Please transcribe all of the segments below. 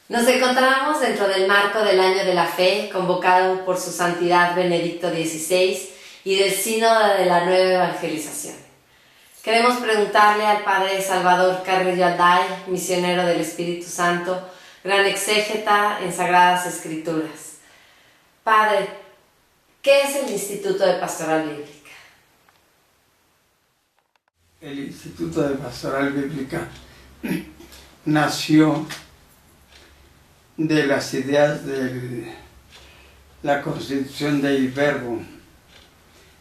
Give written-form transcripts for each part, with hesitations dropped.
Nos encontramos dentro del marco del Año de la Fe, convocado por su Santidad Benedicto XVI y del Sínodo de la Nueva Evangelización. Queremos preguntarle al Padre Salvador Carrillo Alday, misionero del Espíritu Santo, gran exégeta en Sagradas Escrituras. Padre, ¿qué es el Instituto de Pastoral Bíblica? El Instituto de Pastoral Bíblica nació de las ideas de la Constitución del Verbo,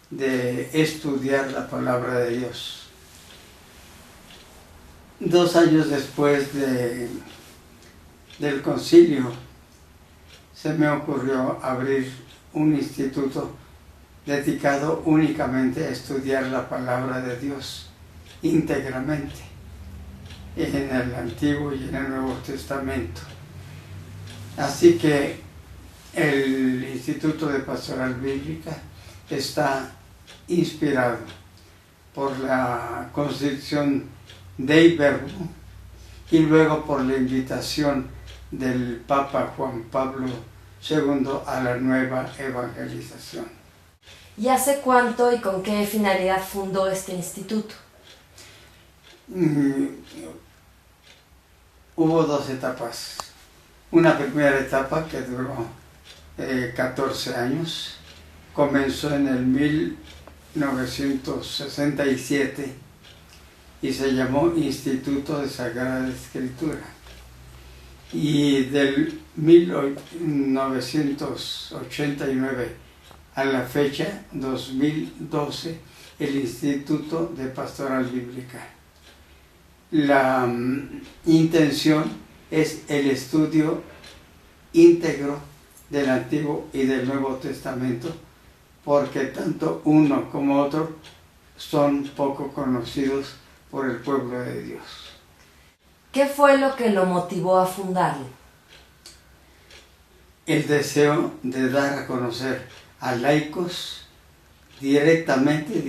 de estudiar la palabra de Dios. 2 años después del concilio, se me ocurrió abrir un instituto dedicado únicamente a estudiar la palabra de Dios íntegramente, en el Antiguo y en el Nuevo Testamento. Así que el Instituto de Pastoral Bíblica está inspirado por la Constitución Dei Verbo y luego por la invitación del Papa Juan Pablo II a la nueva evangelización. ¿Y hace cuánto y con qué finalidad fundó este instituto? Hubo 2 etapas. Una primera etapa que duró 14 años, comenzó en el 1967 y se llamó Instituto de Sagrada Escritura. Y del 1989 a la fecha, 2012, el Instituto de Pastoral Bíblica. La intención es el estudio íntegro del Antiguo y del Nuevo Testamento, porque tanto uno como otro son poco conocidos por el pueblo de Dios. ¿Qué fue lo que lo motivó a fundarlo? El deseo de dar a conocer a laicos directamente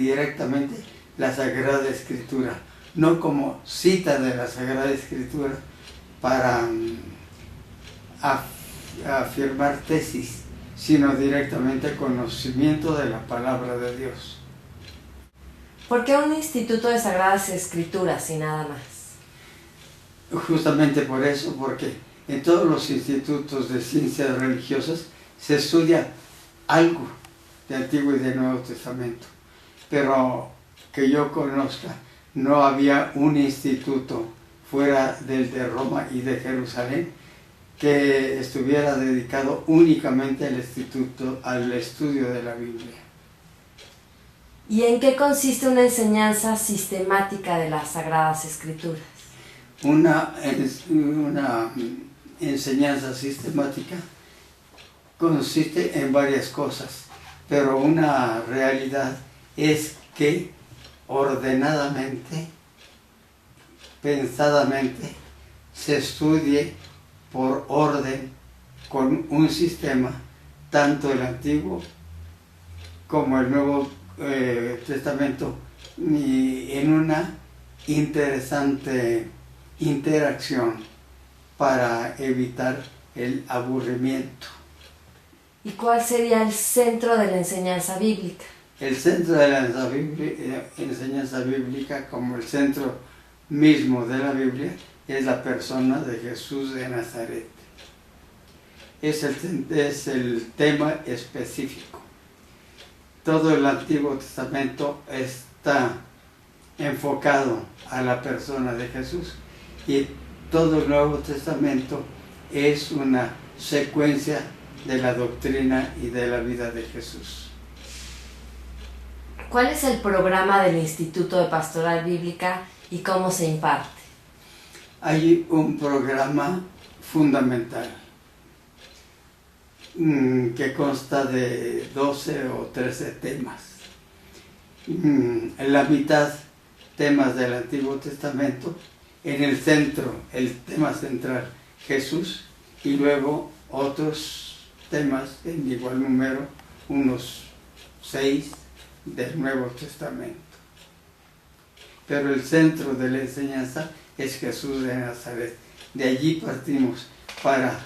la Sagrada Escritura, no como cita de la Sagrada Escritura para afirmar tesis, sino directamente conocimiento de la palabra de Dios. ¿Por qué un instituto de Sagradas Escrituras y nada más? Justamente por eso, porque en todos los institutos de ciencias religiosas se estudia algo de Antiguo y de Nuevo Testamento, pero que yo conozca, no había un instituto fuera del de Roma y de Jerusalén que estuviera dedicado únicamente al estudio de la Biblia. ¿Y en qué consiste una enseñanza sistemática de las Sagradas Escrituras? Una enseñanza sistemática consiste en varias cosas, pero una realidad es que ordenadamente, pensadamente, se estudie por orden, con un sistema, tanto el Antiguo como el Nuevo Testamento, y en una interesante interacción para evitar el aburrimiento. ¿Y cuál sería el centro de la enseñanza bíblica? El centro de la enseñanza bíblica, como el centro mismo de la Biblia, es la persona de Jesús de Nazaret. Es el tema específico. Todo el Antiguo Testamento está enfocado a la persona de Jesús y todo el Nuevo Testamento es una secuencia de la doctrina y de la vida de Jesús. ¿Cuál es el programa del Instituto de Pastoral Bíblica y cómo se imparte? Hay un programa fundamental que consta de 12 o 13 temas. En la mitad, temas del Antiguo Testamento, en el centro, el tema central, Jesús, y luego otros temas en igual número, unos 6 del Nuevo Testamento. Pero el centro de la enseñanza es Jesús de Nazaret. De allí partimos para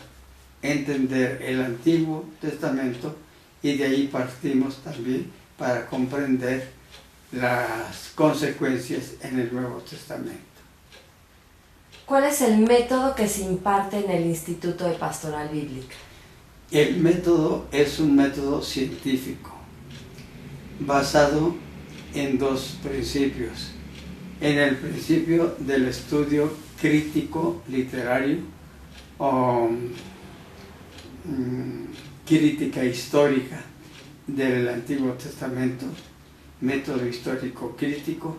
entender el Antiguo Testamento, y de ahí partimos también para comprender las consecuencias en el Nuevo Testamento. ¿Cuál es el método que se imparte en el Instituto de Pastoral Bíblica? El método es un método científico, basado en dos principios. En el principio del estudio crítico literario o crítica histórica del Antiguo Testamento, método histórico crítico,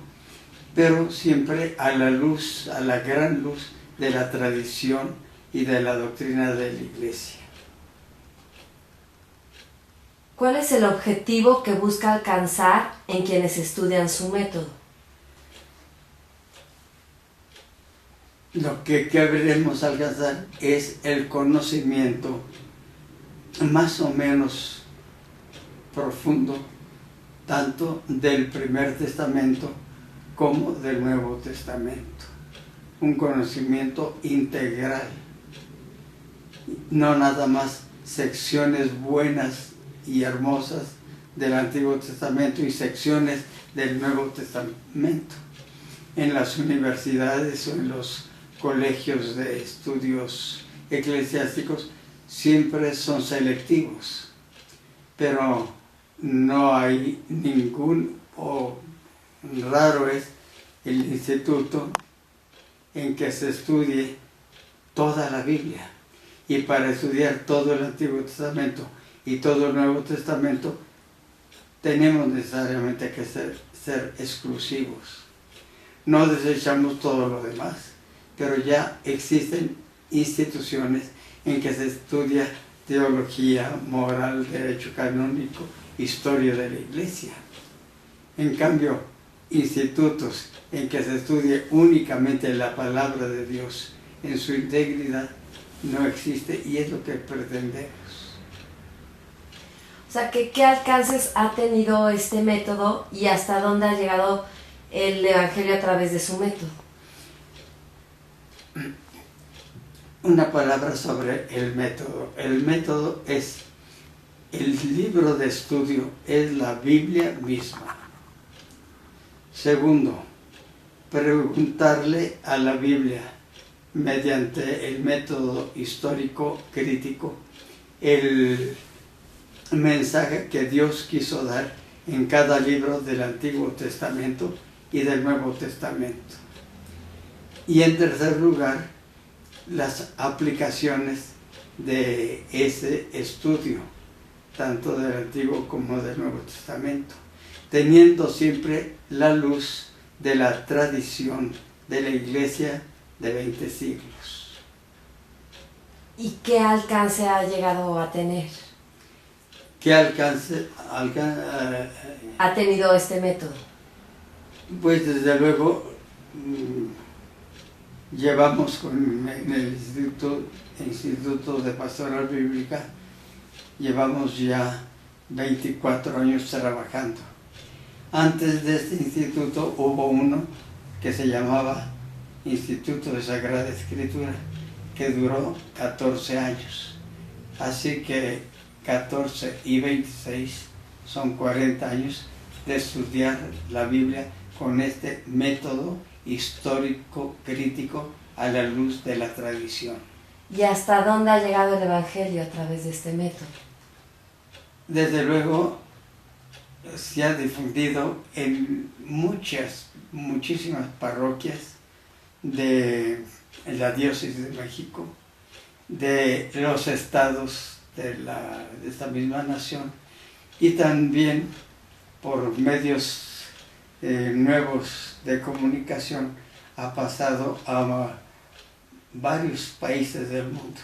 pero siempre a la luz, a la gran luz de la tradición y de la doctrina de la Iglesia. ¿Cuál es el objetivo que busca alcanzar en quienes estudian su método? Lo que queremos alcanzar es el conocimiento más o menos profundo, tanto del Primer Testamento como del Nuevo Testamento. Un conocimiento integral, no nada más secciones buenas y hermosas del Antiguo Testamento y secciones del Nuevo Testamento. En las universidades o en los colegios de estudios eclesiásticos siempre son selectivos, pero no hay ningún, o raro es el instituto en que se estudie toda la Biblia. Y para estudiar todo el Antiguo Testamento y todo el Nuevo Testamento tenemos necesariamente que ser exclusivos. No desechamos todo lo demás, pero ya existen instituciones en que se estudia teología, moral, derecho canónico, historia de la Iglesia. En cambio, institutos en que se estudie únicamente la palabra de Dios en su integridad no existe, y es lo que pretendemos. O sea, ¿qué alcances ha tenido este método y hasta dónde ha llegado el Evangelio a través de su método? Una palabra sobre el método. El método es el libro de estudio, es la Biblia misma. Segundo, preguntarle a la Biblia mediante el método histórico crítico el mensaje que Dios quiso dar en cada libro del Antiguo Testamento y del Nuevo Testamento. Y en tercer lugar, las aplicaciones de ese estudio, tanto del Antiguo como del Nuevo Testamento, teniendo siempre la luz de la tradición de la Iglesia de 20 siglos. ¿Y qué alcance ha llegado a tener? ¿Qué alcance ha tenido este método? Pues desde luego llevamos en el Instituto de Pastoral Bíblica, llevamos ya 24 años trabajando. Antes de este instituto hubo uno que se llamaba Instituto de Sagrada Escritura, que duró 14 años. Así que 14 y 26 son 40 años de estudiar la Biblia con este método histórico crítico a la luz de la tradición. ¿Y hasta dónde ha llegado el Evangelio a través de este método? Desde luego se ha difundido en muchísimas parroquias de la diócesis de México, de los estados de esta misma nación, y también por medios nuevos de comunicación ha pasado a varios países del mundo.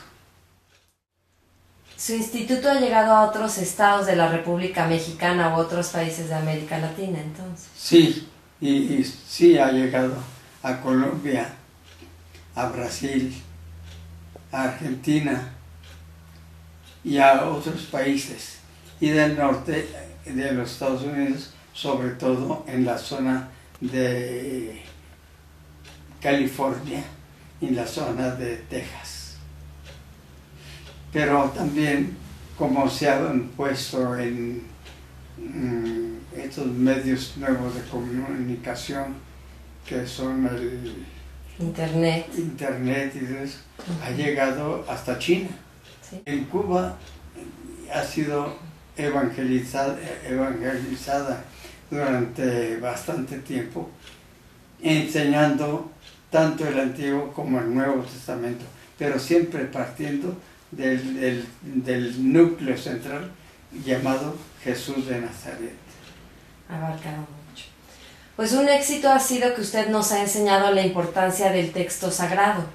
¿Su instituto ha llegado a otros estados de la República Mexicana u otros países de América Latina entonces? Sí, y sí ha llegado a Colombia, a Brasil, a Argentina y a otros países, y del norte de los Estados Unidos, sobre todo en la zona de California y en la zona de Texas. pero también como se han puesto en estos medios nuevos de comunicación, que son el Internet y eso, ha llegado hasta China. Sí. En Cuba ha sido evangelizada durante bastante tiempo, enseñando tanto el Antiguo como el Nuevo Testamento, pero siempre partiendo del núcleo central llamado Jesús de Nazaret. Abarcado mucho. Pues un éxito ha sido que usted nos ha enseñado la importancia del texto sagrado.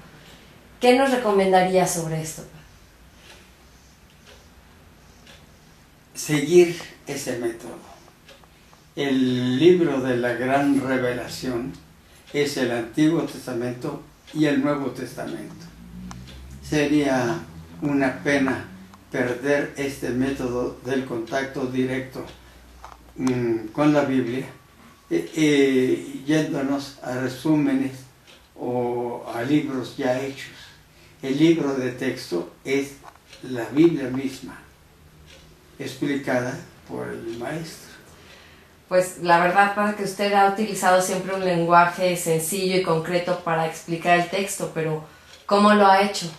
¿Qué nos recomendaría sobre esto? Seguir ese método. El libro de la gran revelación es el Antiguo Testamento y el Nuevo Testamento. Sería una pena perder este método del contacto directo con la Biblia, yéndonos a resúmenes o a libros ya hechos. El libro de texto es la Biblia misma, explicada por el maestro. Pues la verdad, padre, que usted ha utilizado siempre un lenguaje sencillo y concreto para explicar el texto, pero ¿cómo lo ha hecho?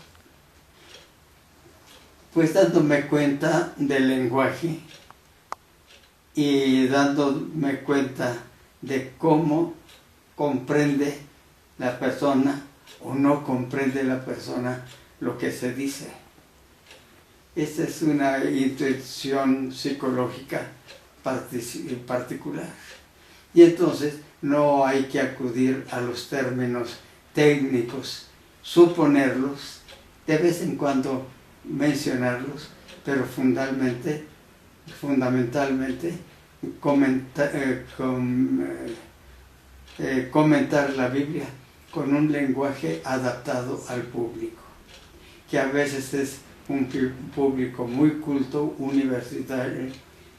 Pues dándome cuenta del lenguaje y dándome cuenta de cómo comprende la persona o no comprende la persona lo que se dice. Esta es una intuición psicológica particular. Y entonces no hay que acudir a los términos técnicos, suponerlos, de vez en cuando mencionarlos, pero fundamentalmente comentar la Biblia con un lenguaje adaptado al público, que a veces es un público muy culto, universitario,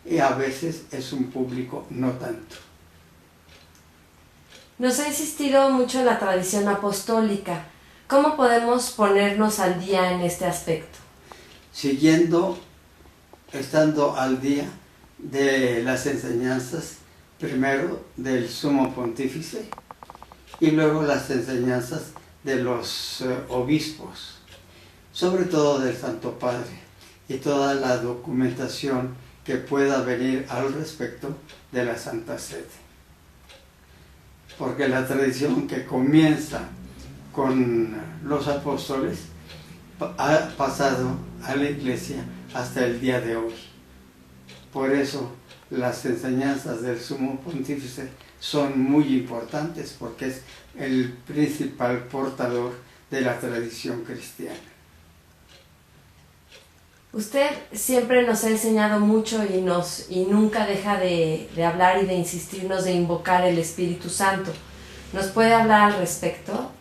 y a veces es un público no tanto. Nos ha insistido mucho en la tradición apostólica. ¿Cómo podemos ponernos al día en este aspecto? Estando al día de las enseñanzas, primero del Sumo Pontífice y luego las enseñanzas de los obispos, sobre todo del Santo Padre, y toda la documentación que pueda venir al respecto de la Santa Sede. Porque la tradición que comienza con los apóstoles ha pasado a la Iglesia hasta el día de hoy. Por eso las enseñanzas del Sumo Pontífice son muy importantes, porque es el principal portador de la tradición cristiana. Usted siempre nos ha enseñado mucho y nunca deja de hablar y de insistirnos de invocar el Espíritu Santo. ¿Nos puede hablar al respecto?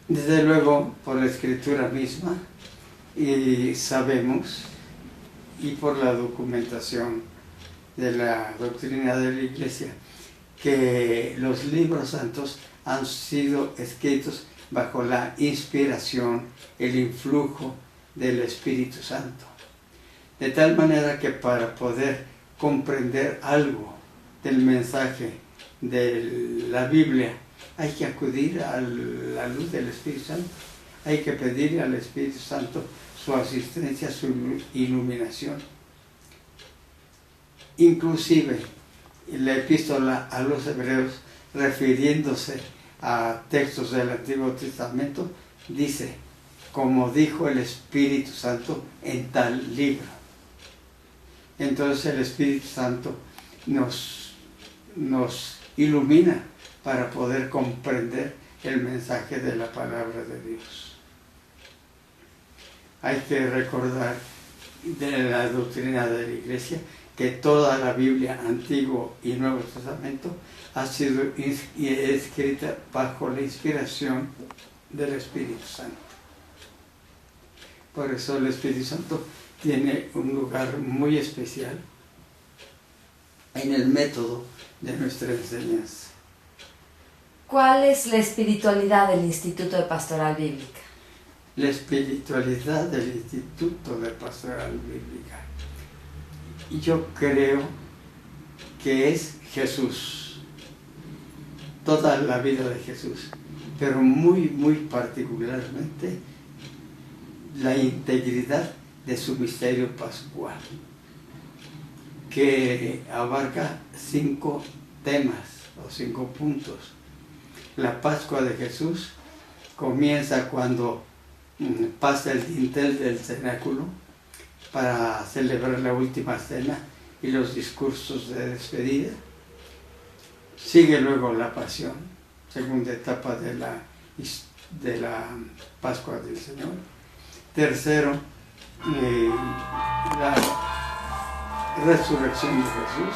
Desde luego, por la Escritura misma, y sabemos, y por la documentación de la doctrina de la Iglesia, que los libros santos han sido escritos bajo la inspiración, el influjo del Espíritu Santo. De tal manera que para poder comprender algo del mensaje de la Biblia, hay que acudir a la luz del Espíritu Santo. Hay que pedirle al Espíritu Santo su asistencia, su iluminación. Inclusive, la epístola a los Hebreos, refiriéndose a textos del Antiguo Testamento, dice: como dijo el Espíritu Santo en tal libro. Entonces el Espíritu Santo nos ilumina para poder comprender el mensaje de la palabra de Dios. Hay que recordar de la doctrina de la Iglesia que toda la Biblia, Antiguo y Nuevo Testamento, ha sido escrita bajo la inspiración del Espíritu Santo. Por eso el Espíritu Santo tiene un lugar muy especial en el método de nuestra enseñanza. ¿Cuál es la espiritualidad del Instituto de Pastoral Bíblica? la espiritualidad del Instituto de Pastoral Bíblica. Y yo creo que es Jesús, toda la vida de Jesús, pero muy particularmente la integridad de su misterio pascual, que abarca 5 temas o 5 puntos. La Pascua de Jesús comienza cuando pasa el dintel del cenáculo para celebrar la última cena y los discursos de despedida. Sigue luego la pasión, segunda etapa de la Pascua del Señor. Tercero, la resurrección de Jesús.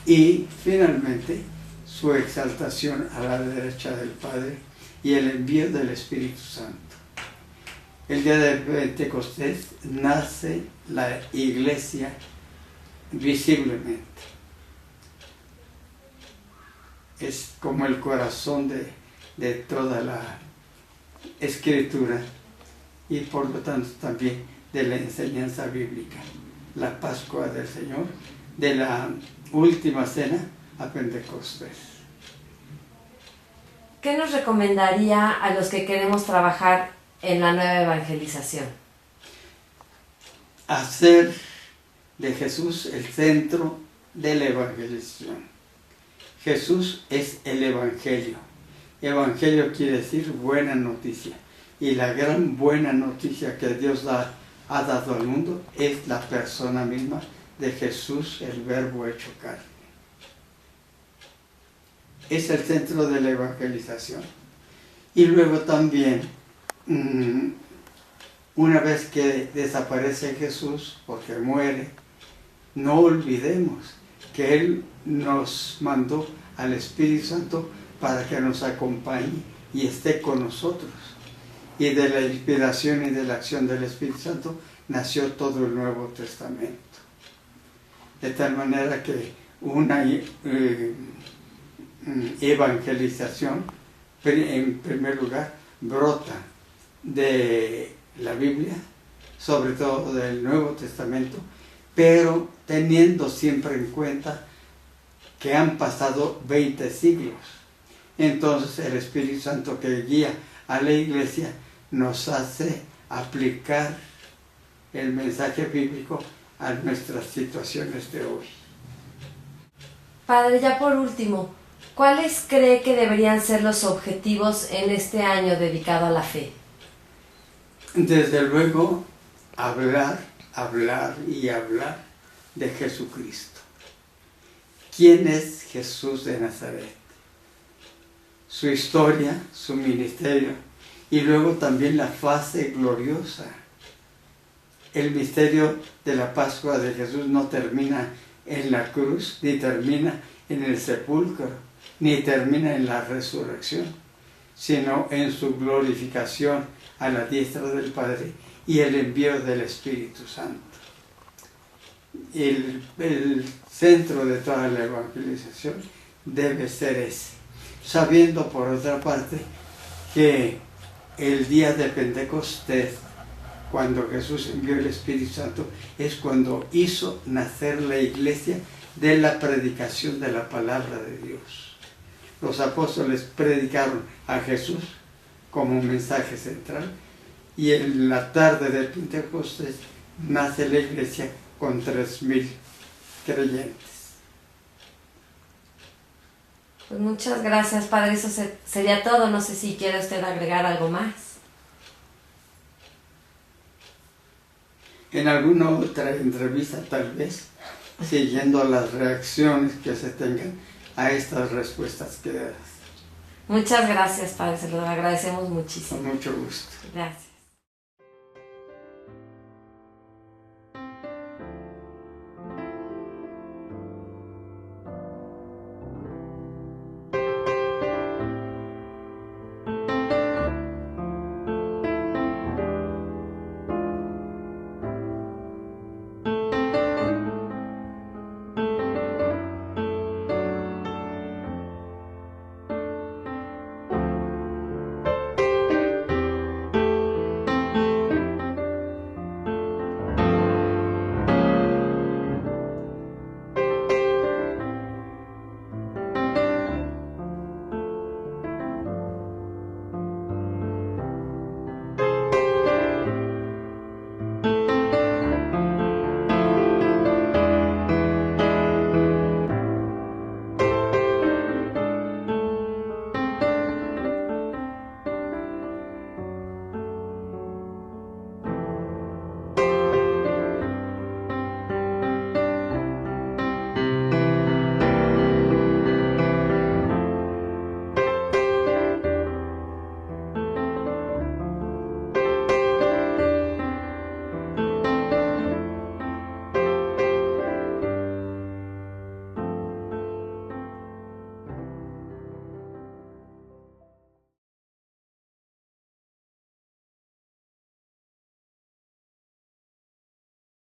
Y finalmente, su exaltación a la derecha del Padre y el envío del Espíritu Santo. El día de Pentecostés nace la Iglesia visiblemente. Es como el corazón de toda la Escritura y por lo tanto también de la enseñanza bíblica. La Pascua del Señor, de la última cena a Pentecostés. ¿Qué nos recomendaría a los que queremos trabajar en la nueva evangelización? Hacer de Jesús el centro de la evangelización. Jesús es el Evangelio. Evangelio quiere decir buena noticia. Y la gran buena noticia que Dios ha dado al mundo es la persona misma de Jesús, el Verbo hecho carne. Es el centro de la evangelización. Y luego también, una vez que desaparece Jesús, porque muere, no olvidemos que Él nos mandó al Espíritu Santo para que nos acompañe y esté con nosotros. Y de la inspiración y de la acción del Espíritu Santo nació todo el Nuevo Testamento. De tal manera que una evangelización, en primer lugar, brota de la Biblia, sobre todo del Nuevo Testamento, pero teniendo siempre en cuenta que han pasado 20 siglos. Entonces el Espíritu Santo que guía a la Iglesia nos hace aplicar el mensaje bíblico a nuestras situaciones de hoy. Padre, ya por último, ¿cuáles cree que deberían ser los objetivos en este año dedicado a la fe? Desde luego, hablar y hablar de Jesucristo. ¿Quién es Jesús de Nazaret? Su historia, su ministerio y luego también la fase gloriosa. El misterio de la Pascua de Jesús no termina en la cruz, ni termina en el sepulcro, ni termina en la resurrección, sino en su glorificación a la diestra del Padre y el envío del Espíritu Santo. El centro de toda la evangelización debe ser ese, sabiendo por otra parte que el día de Pentecostés, cuando Jesús envió el Espíritu Santo, es cuando hizo nacer la Iglesia de la predicación de la palabra de Dios. Los apóstoles predicaron a Jesús como un mensaje central y en la tarde de Pentecostés nace la Iglesia con 3,000 creyentes. Pues muchas gracias, Padre. Eso sería todo. No sé si quiere usted agregar algo más. En alguna otra entrevista, tal vez, siguiendo las reacciones que se tengan a estas respuestas que das. Muchas gracias, Padre. Se lo agradecemos muchísimo. Con mucho gusto. Gracias.